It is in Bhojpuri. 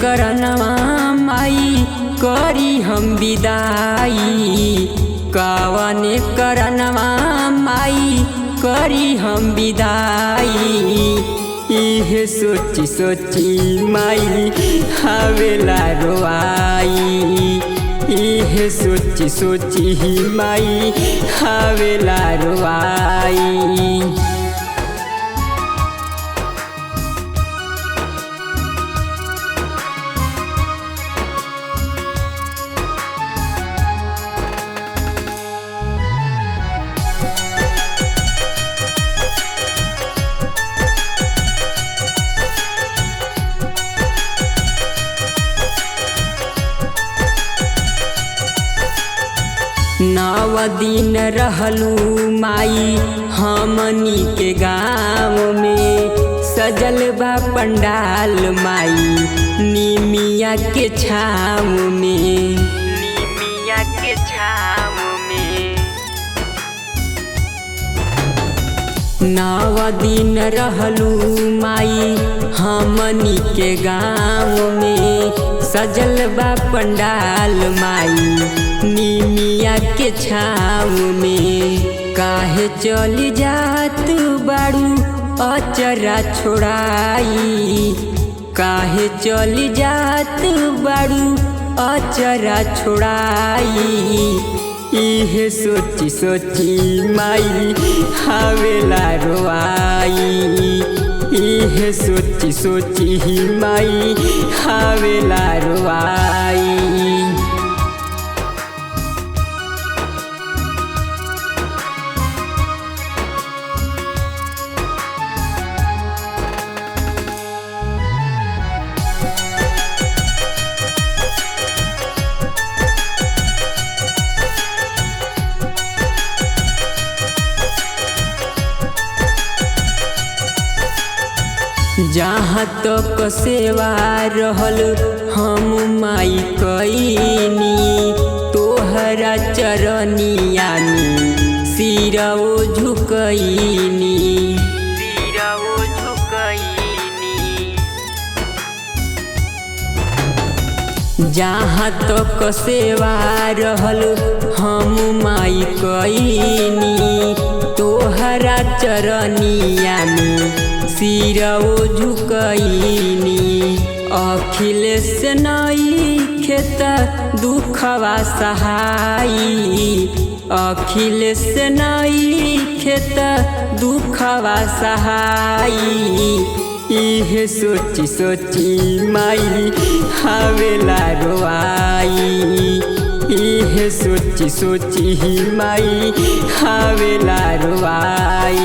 करनवा माई करी हम विदाई, कवने करनवा माई करी हम विदाई। इहे सोची सोची माई हवेला रोआई, इहे सोची सोची माई हवेला रोआई। नव दिन रहलू माई हमनी के गाँव में, सजल बा पंडाल माई निमिया के छाँव में, निमिया के छाँव में। नव दिन रहलू माई हमनी के गाँव में, सजल बा पंडाल माई निमिया के छाँव में। काहे चली जात बारू अचरा छोड़ाई, काहे चली जात बारू अचरा छोड़ाई। इहे सोची सोची माई हवेला रोआई, इहे सोची सोची माई हवेला रोआई। जहाँ तक सेवा रहल हम माई कईनी, तोहरा चरनिया में सिरओ झुकईनी, सिरओ झुकईनी। जहाँ तक सेवा रहल हम माई कईनी, तोहरा चरनिया में सिरओ झुकईनी। अखिलेश नइखे त दुखवा सहाई, अखिलेश नइखे त दुखवा सहाई। इहे सोची सोची माई हवेला रोआई, इहे सोची सोची माई हवेला रोआई।